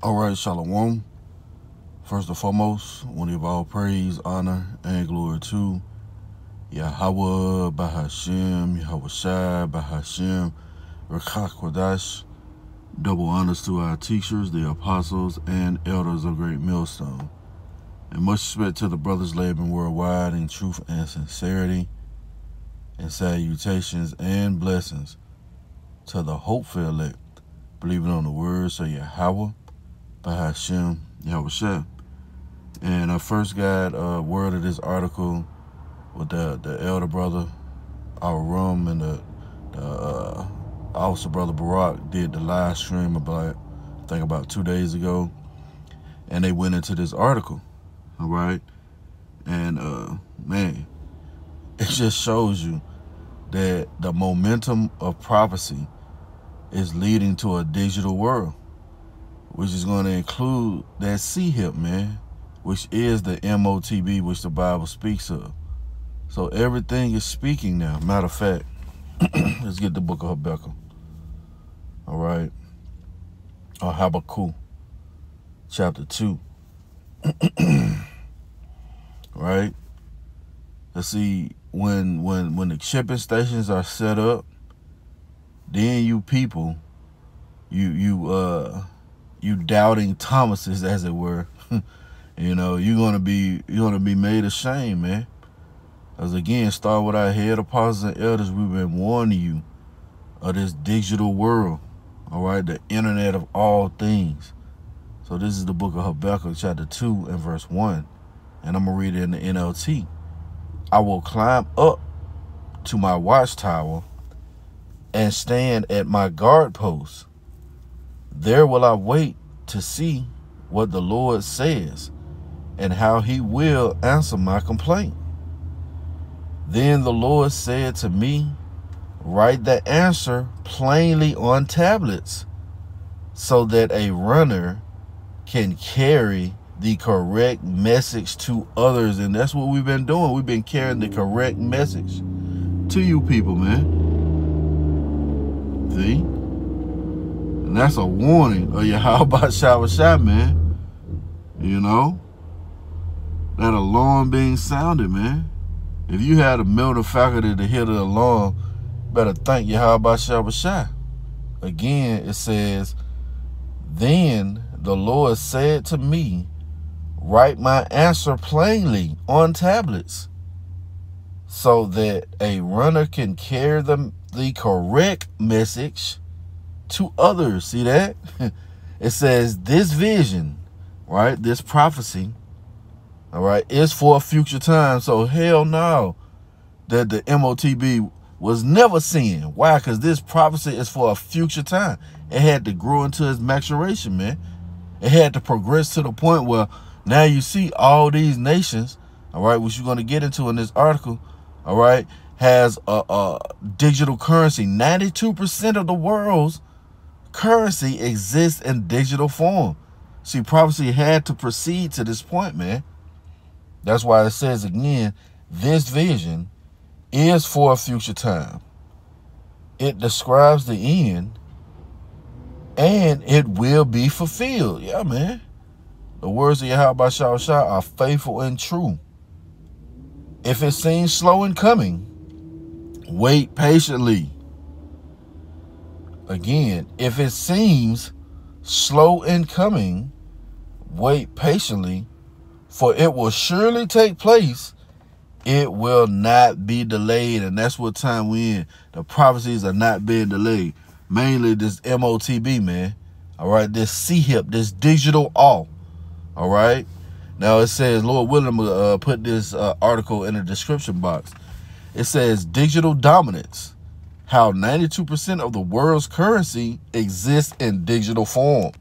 All right, Shalom. First and foremost, we give all praise, honor, and glory to Yahawah, Bahashem, Yahawashi, Bahashem, Rawchaa, Qadash. Double honors to our teachers, the apostles, and elders of Great Millstone. And much respect to the brothers laboring worldwide in truth and sincerity. And salutations and blessings to the hopeful elect, believing on the words of Yahawah, Bahashem, Yahawashi. And I first got a word of this article with the elder brother, our room, and the officer brother Barak did the live stream about 2 days ago. And they went into this article, all right? And, man, it just shows you that the momentum of prophecy is leading to a digital world, which is going to include that C-hip, man, which is the M.O.T.B, which the Bible speaks of. So everything is speaking now. Matter of fact, let's get the book of Habakkuk. All right. Or Habakkuk, chapter 2. Right? Let's see, when the shipping stations are set up, then you people, you doubting Thomases, as it were, you know, you're gonna be made ashamed, man. As again, start with our head apostles and elders, we've been warning you of this digital world, all right, the internet of all things. So this is the book of Habakkuk, chapter 2 and verse 1, and I'm gonna read it in the NLT. I will climb up to my watchtower and stand at my guard post. There will I wait to see what the Lord says and how he will answer my complaint. Then the Lord said to me, write the answer plainly on tablets so that a runner can carry the correct message to others. And that's what we've been doing. We've been carrying the correct message to you people, man. See? And that's a warning of Yahawashi, man. You know? That alarm being sounded, man. If you had a mental faculty to hear the alarm, better thank Yahawashi. Again, it says, then the Lord said to me, write my answer plainly on tablets so that a runner can carry the correct message to others. See that? It says this vision, right, this prophecy, all right, is for a future time. So hell no that the M.O.T.B was never seen. Why? Because this prophecy is for a future time. It had to grow into its maturation, man. It had to progress to the point where now you see all these nations, all right, which you're going to get into in this article, all right, has a digital currency. 92% of the world's currency exists in digital form. See, prophecy had to proceed to this point, man. That's why it says again, this vision is for a future time. It describes the end and it will be fulfilled. Yeah, man. The words of Yahawashi are faithful and true. If it seems slow in coming, wait patiently. Again, if it seems slow in coming, wait patiently, for it will surely take place. It will not be delayed. And that's what time we in. The prophecies are not being delayed. Mainly this M.O.T.B, man. All right, this C-hip, this digital all. All right. Now it says, Lord willing, put this article in the description box. It says digital dominance. How 92% of the world's currency exists in digital form.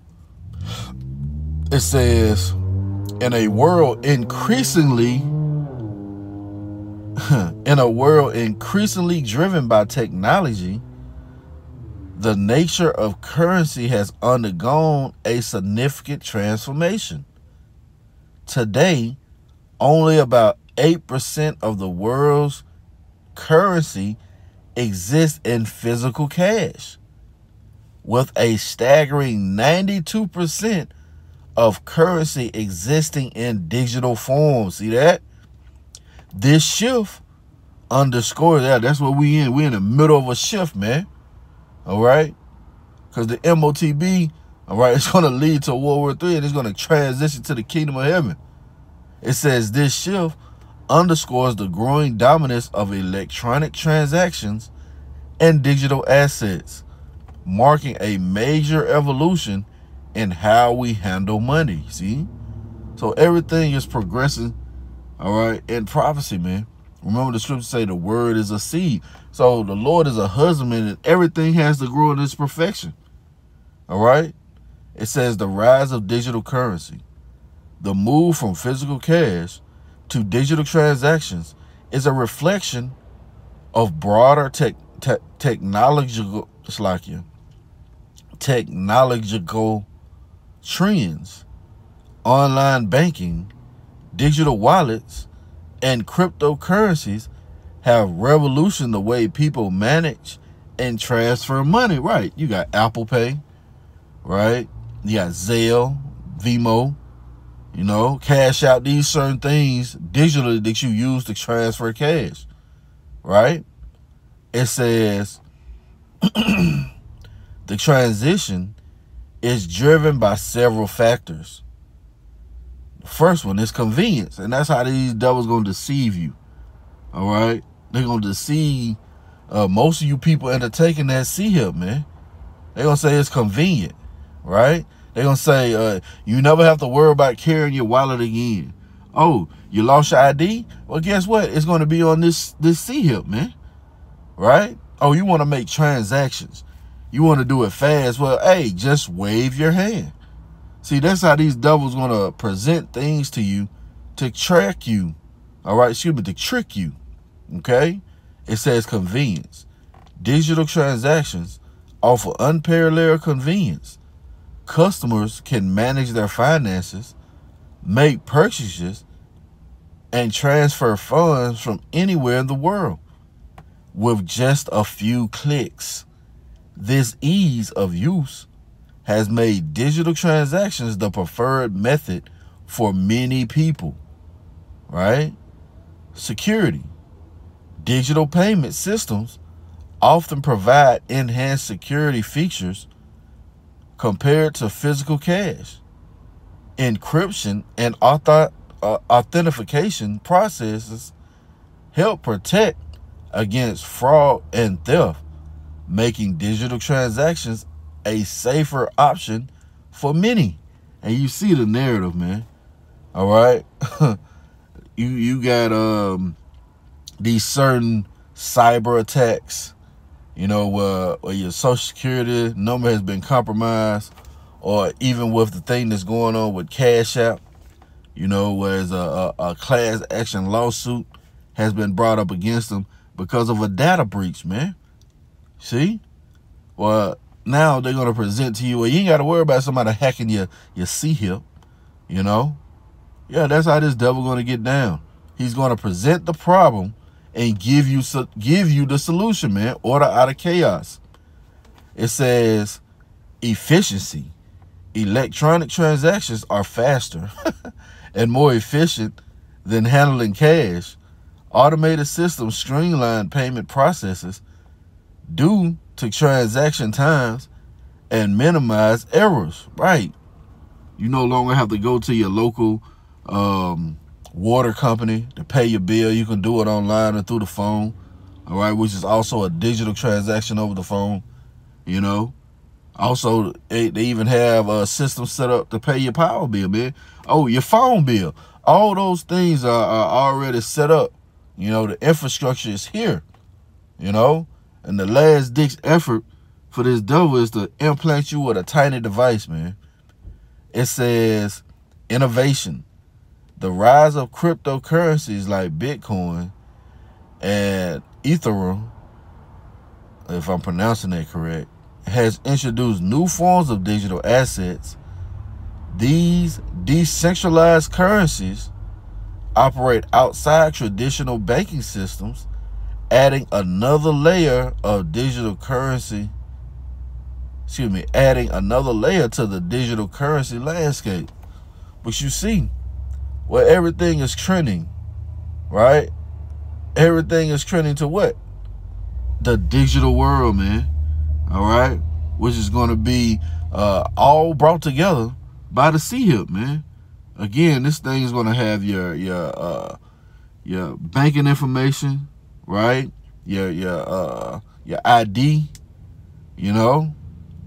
It says, in a world increasingly driven by technology, the nature of currency has undergone a significant transformation. Today, only about 8% of the world's currency exists in physical cash, with a staggering 92% of currency existing in digital form. See that? This shift underscores that. That's what we in. We're in the middle of a shift, man. All right? Because the M.O.T.B, all right, it's going to lead to World War III, and it's going to transition to the kingdom of heaven. It says this shift underscores the growing dominance of electronic transactions and digital assets, marking a major evolution in how we handle money. See? So everything is progressing, all right, in prophecy, man. Remember the scriptures say the word is a seed. So the Lord is a husbandman, and everything has to grow in its perfection. All right? It says the rise of digital currency. The move from physical cash to digital transactions is a reflection of broader technological trends. Online banking, digital wallets, and cryptocurrencies have revolutionized the way people manage and transfer money. Right. You got Apple Pay, right? You got Zelle, Venmo, you know, cash out, these certain things digitally that you use to transfer cash, right? It says the transition is driven by several factors. The first one is convenience, and that's how these devils going to deceive you, all right? They're going to deceive most of you people into taking that C-HIP, man. They're going to say it's convenient, right? They're going to say you never have to worry about carrying your wallet again. Oh, you lost your ID? Well, guess what? It's going to be on this C-HIP, man, right? Oh, you want to make transactions. You want to do it fast. Well, hey, just wave your hand. See, that's how these devils going to present things to you to track you, all right? Excuse me, to trick you, okay? It says convenience. Digital transactions offer unparalleled convenience. Customers can manage their finances, make purchases, and transfer funds from anywhere in the world with just a few clicks. This ease of use has made digital transactions the preferred method for many people, right? Security. Digital payment systems often provide enhanced security features compared to physical cash. Encryption and authentication processes help protect against fraud and theft, making digital transactions a safer option for many. And you see the narrative, man. All right? you got these certain cyber attacks, you know, where your social security number has been compromised, or even with the thing that's going on with Cash App, you know, where a class action lawsuit has been brought up against them because of a data breach, man. See? Well, now they're going to present to you, well, you ain't got to worry about somebody hacking your C-HIP, you know? Yeah, that's how this devil going to get down. He's going to present the problem and give you the solution, man. Order out of chaos. It says efficiency. Electronic transactions are faster and more efficient than handling cash. Automated systems streamline payment processes due to transaction times and minimize errors. Right. You no longer have to go to your local water company to pay your bill. You can do it online or through the phone. All right, which is also a digital transaction over the phone, you know. Also, they even have a system set up to pay your power bill, man. Oh, your phone bill. All those things are already set up. You know, the infrastructure is here, you know. And the last ditch effort for this devil is to implant you with a tiny device, man. It says innovation. The rise of cryptocurrencies like Bitcoin and Ethereum, if I'm pronouncing that correct, has introduced new forms of digital assets. These decentralized currencies operate outside traditional banking systems, adding another layer of digital currency, adding another layer to the digital currency landscape. But you see, where everything is trending, right? Everything is trending to what? The digital world, man. All right? Which is going to be all brought together by the C-HIP, man. Again, this thing is going to have your banking information, right? Your ID, you know.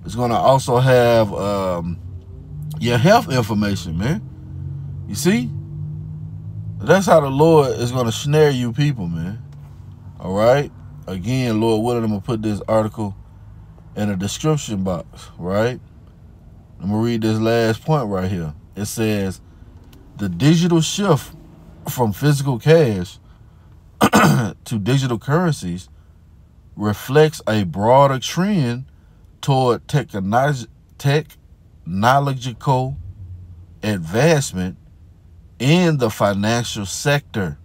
It's going to also have your health information, man. You see? That's how the Lord is going to snare you people, man. All right? Again, Lord willing, I'm going to put this article in the description box, right? I'm going to read this last point right here. It says, the digital shift from physical cash to digital currencies reflects a broader trend toward technological advancement in the financial sector.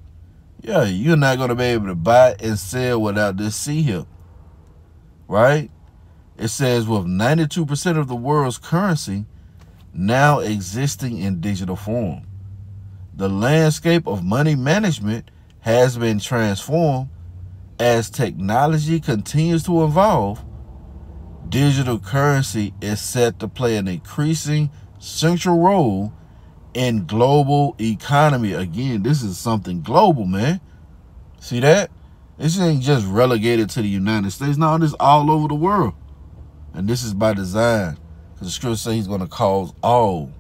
Yeah, you're not going to be able to buy and sell without this C-HIP, right? It says with 92% of the world's currency now existing in digital form, the landscape of money management has been transformed as technology continues to evolve. Digital currency is set to play an increasing central role in global economy. Again, this is something global, man. See that? This ain't just relegated to the United States. No, this is all over the world. And this is by design. Because the scripture says he's going to cause all.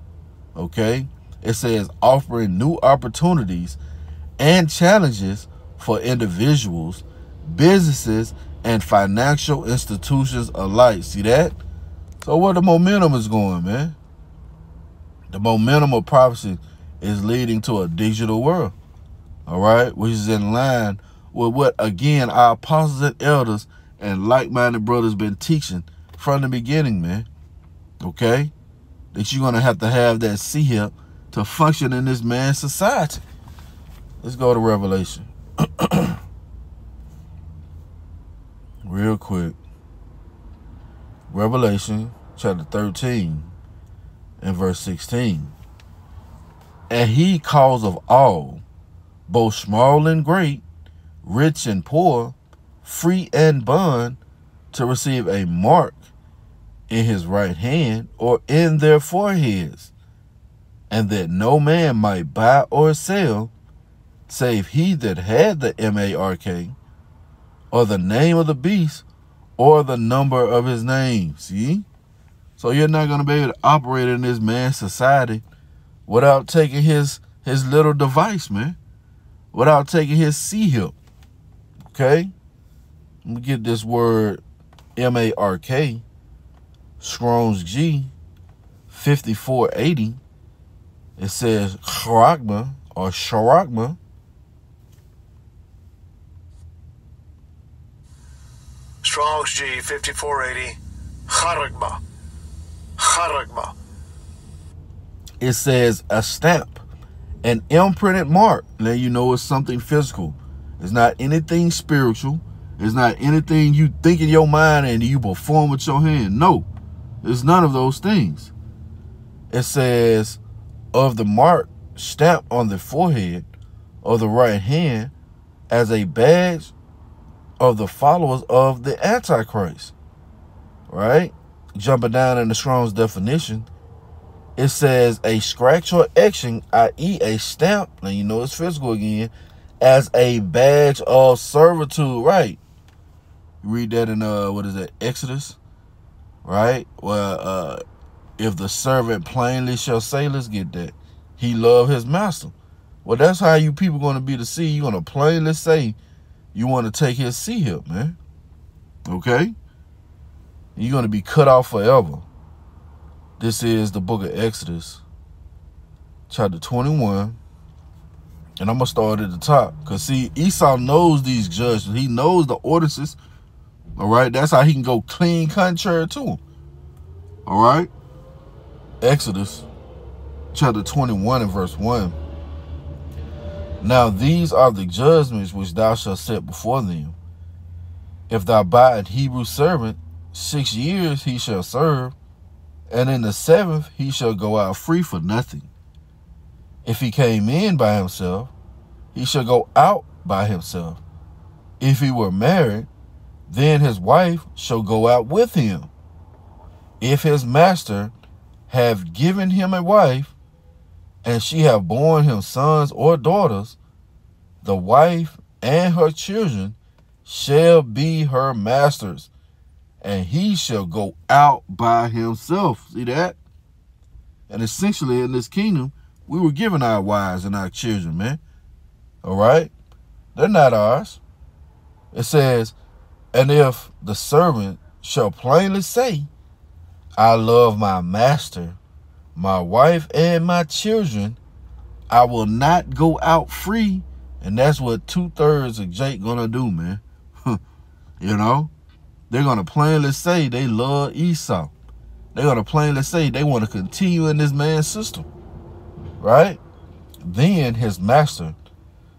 Okay? It says offering new opportunities and challenges for individuals, businesses, and financial institutions alike. See that? So where the momentum is going, man? The momentum of prophecy is leading to a digital world, all right, which is in line with what, again, our apostles and elders and like-minded brothers been teaching from the beginning, man, okay, that you're going to have that C-HIP to function in this man's society. Let's go to Revelation. Real quick. Revelation chapter 13. In verse 16, and he calls of all, both small and great, rich and poor, free and bond, to receive a mark in his right hand or in their foreheads, and that no man might buy or sell, save he that had the M.A.R.K., or the name of the beast, or the number of his name. See? So you're not going to be able to operate in this man's society without taking his little device, man. Without taking his C-HIP. Okay? Let me get this word M-A-R-K. Strong's G 5480. It says charagma or charagma. Strong's G 5480. Charagma. Charagma. It says a stamp, an imprinted mark. Now you know it's something physical. It's not anything spiritual. It's not anything you think in your mind and you perform with your hand. No, it's none of those things. It says of the mark stamped on the forehead of the right hand as a badge of the followers of the Antichrist. Right? Jumping down in the Strong's definition, it says a scratch or etching, i.e. a stamp, now you know it's physical again, as a badge of servitude, right? You read that in, what is that, Exodus, right? Well, if the servant plainly shall say, let's get that, he love his master. Well, that's how you people going to be to see. You're going to plainly say you want to take his C-HIP, man. Okay? You're going to be cut off forever. This is the book of Exodus, chapter 21. And I'm going to start at the top. Because, see, Esau knows these judgments. He knows the ordinances. All right? That's how he can go clean contrary to them. All right? Exodus, chapter 21 and verse 1. Now these are the judgments which thou shalt set before them. If thou buy an Hebrew servant, 6 years he shall serve, and in the 7th he shall go out free for nothing. If he came in by himself, he shall go out by himself. If he were married, then his wife shall go out with him. If his master have given him a wife, and she have borne him sons or daughters, the wife and her children shall be her masters, and he shall go out by himself. See that? And essentially in this kingdom, we were given our wives and our children, man. All right? They're not ours. It says, and if the servant shall plainly say, I love my master, my wife, and my children, I will not go out free. And that's what 2/3 of Jake gonna do, man. You know? They're gonna plainly say they love Esau. They're gonna plainly say they want to continue in this man's system. Right? Then his master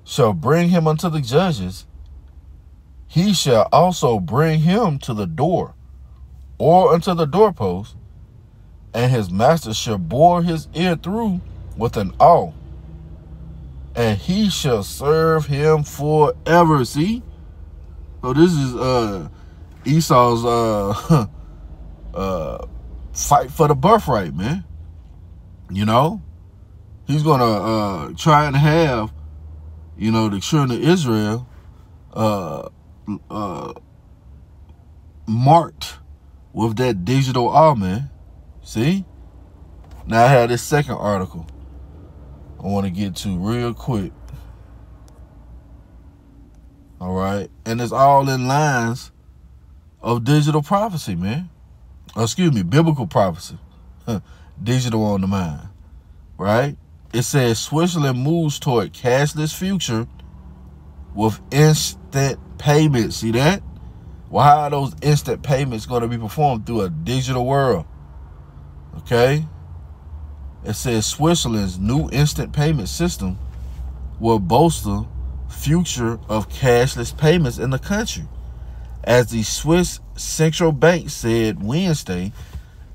shall bring him unto the judges. He shall also bring him to the door, or unto the doorpost, and his master shall bore his ear through with an awl, and he shall serve him forever. See? So this is Esau's fight for the birthright, man. You know? He's gonna try and have, you know, the children of Israel marked with that digital awl, man. See? Now I have this second article I want to get to real quick. All right. And it's all in lines of digital prophecy, man. Or excuse me, biblical prophecy. Digital on the mind. Right? It says Switzerland moves toward cashless future with instant payments. See that? Well, how are those instant payments going to be performed through a digital world? Okay? It says Switzerland's new instant payment system will bolster future of cashless payments in the country, as the Swiss Central Bank said Wednesday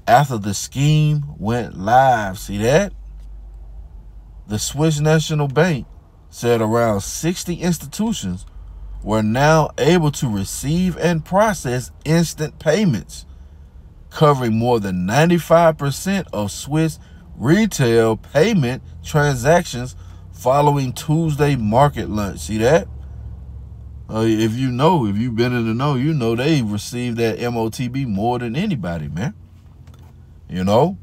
after the scheme went live. See that? The Swiss National Bank said around 60 institutions were now able to receive and process instant payments, covering more than 95% of Swiss retail payment transactions following Tuesday market lunch. See that? If you've been in the know, you know they've received that M.O.T.B more than anybody, man. You know?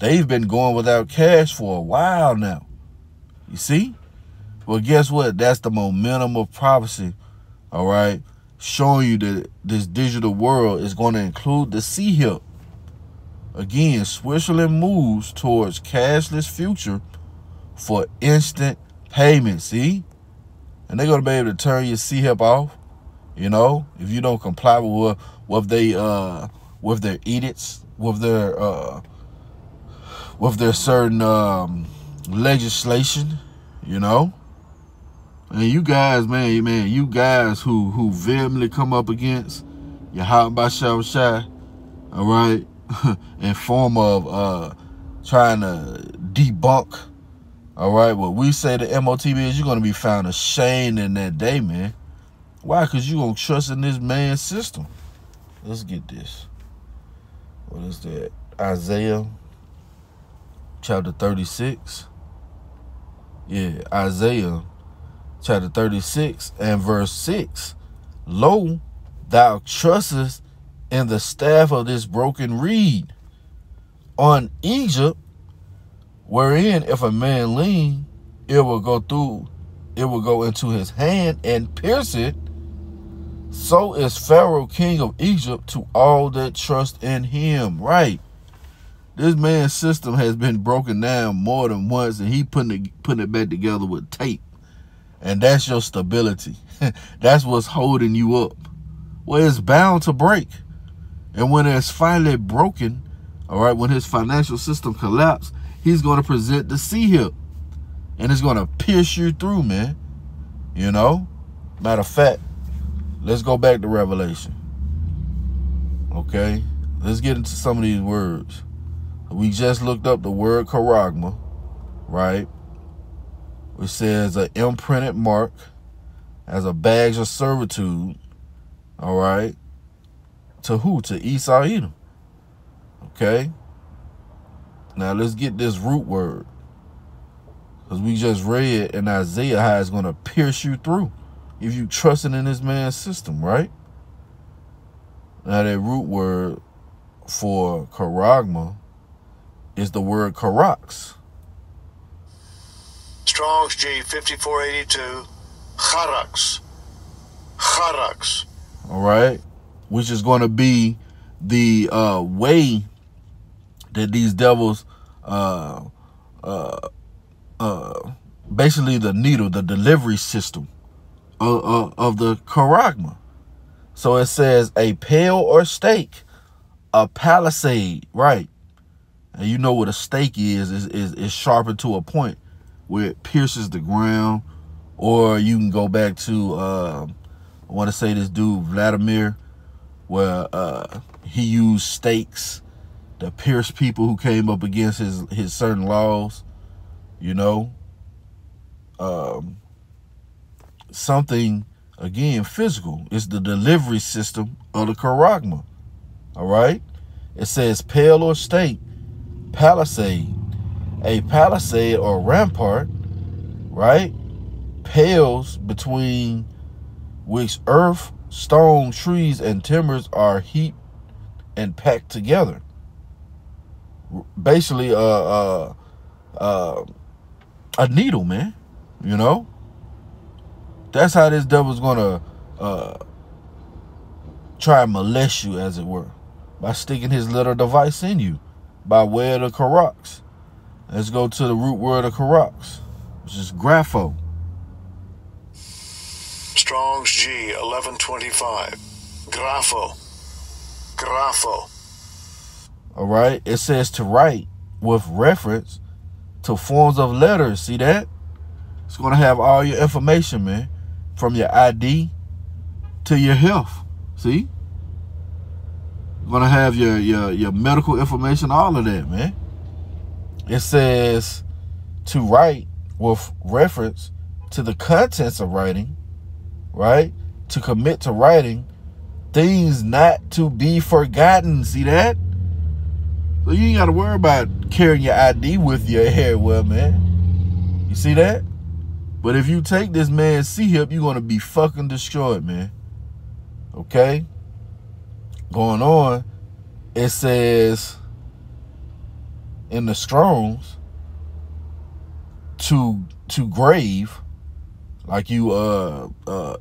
They've been going without cash for a while now. You see? Well, guess what? That's the momentum of prophecy, all right? Showing you that this digital world is going to include the C-HIP. Again, Switzerland moves towards cashless future for instant payment, see? And they're going to be able to turn your C-HIP off, you know, if you don't comply with their edicts, with their certain legislation, you know. And you guys, man, you guys who vehemently come up against Yahawashi, all right, in form of trying to debunk, all right, what we say the M.O.T.B is, you're going to be found ashamed in that day, man. Why? Because you're going to trust in this man's system. Let's get this. What is that? Isaiah chapter 36. Yeah, Isaiah chapter 36 and verse 6. Lo, thou trustest in the staff of this broken reed, on Egypt, wherein if a man lean, it will go into his hand and pierce it. So is Pharaoh king of Egypt to all that trust in him. Right. This man's system has been broken down more than once, and he putting it back together with tape. And that's your stability. That's what's holding you up. Well, it's bound to break. And when it's finally broken, all right, when his financial system collapses, he's going to present the C-HIP. And it's going to pierce you through, man. You know? Matter of fact, let's go back to Revelation. Okay? Let's get into some of these words. We just looked up the word charagma, right? which says an imprinted mark as a badge of servitude, all right, to who? To Esau Edom. Okay? Now let's get this root word. Because we just read in Isaiah how it's going to pierce you through if you trusting in this man's system, right? Now that root word for charagma is the word charax. Strong's G 5482. Charax. Charax. All right, which is going to be the way that these devils, basically the needle, the delivery system of the charagma. So it says a pail or stake, a palisade, right? And you know what a stake is sharpened to a point where it pierces the ground. Or you can go back to, I want to say this dude, Vladimir, where he used stakes to pierce people who came up against his certain laws, you know. Something, again, physical. It's the delivery system of the charagma, all right? It says pale or stake, palisade. A palisade or rampart, right? Pales between which earth, stone, trees, and timbers are heaped and packed together. Basically, a needle, man. You know, that's how this devil's gonna try and molest you, as it were, by sticking his little device in you by way of the charax. Let's go to the root word of charax, which is grapho. Strong's G 1125. Grapho. Grapho. All right. It says to write with reference to forms of letters. See that? It's going to have all your information, man, from your ID to your health. See? Going to have your medical information, all of that, man. It says to write with reference to the contents of writing, right? To commit to writing things not to be forgotten. See that? So you ain't got to worry about carrying your ID with you everywhere, man. You see that? But if you take this man's C-hip, you're going to be fucking destroyed, man. Okay? Going on, it says in the Strongs to grave, like you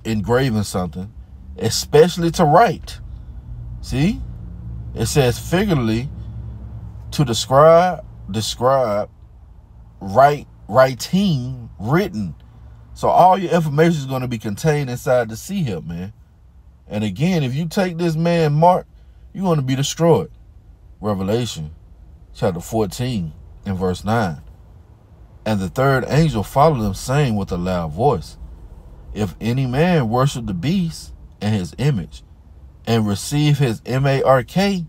engraving something, especially to write. See? It says figuratively to describe, writing, written. So all your information is going to be contained inside the C-hip, man. And again, if you take this man Mark, you're going to be destroyed. Revelation chapter 14 and verse 9. And the third angel followed them, saying with a loud voice, if any man worship the beast and his image, and receive his M.A.R.K.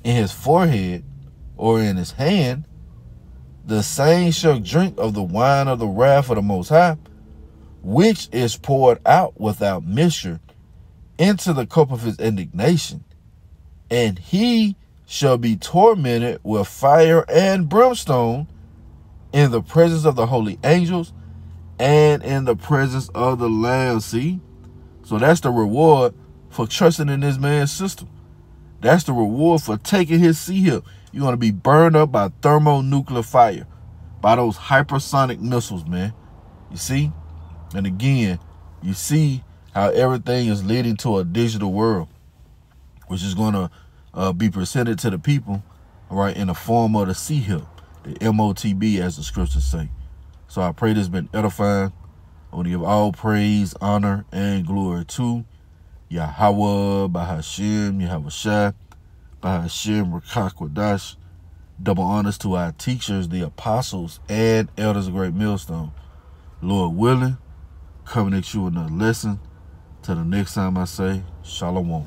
in his forehead or in his hand, the same shall drink of the wine of the wrath of the Most High, which is poured out without measure into the cup of his indignation, and he shall be tormented with fire and brimstone in the presence of the holy angels and in the presence of the Lamb. See? So that's the reward for trusting in this man's system. That's the reward for taking his C-hip. You're going to be burned up by thermonuclear fire, by those hypersonic missiles, man. You see? And again, you see how everything is leading to a digital world, which is going to be presented to the people, all right, in the form of the C-hip, the M.O.T.B, as the scriptures say. So I pray this has been edifying. I want to give all praise, honor, and glory to Yahawah, Bahashim, Yahawashi, Bahashim, Rawchaa, Qadash. Double honors to our teachers, the apostles, and elders of Great Millstone. Lord willing, coming at you with another lesson. Till the next time I say, Shalom.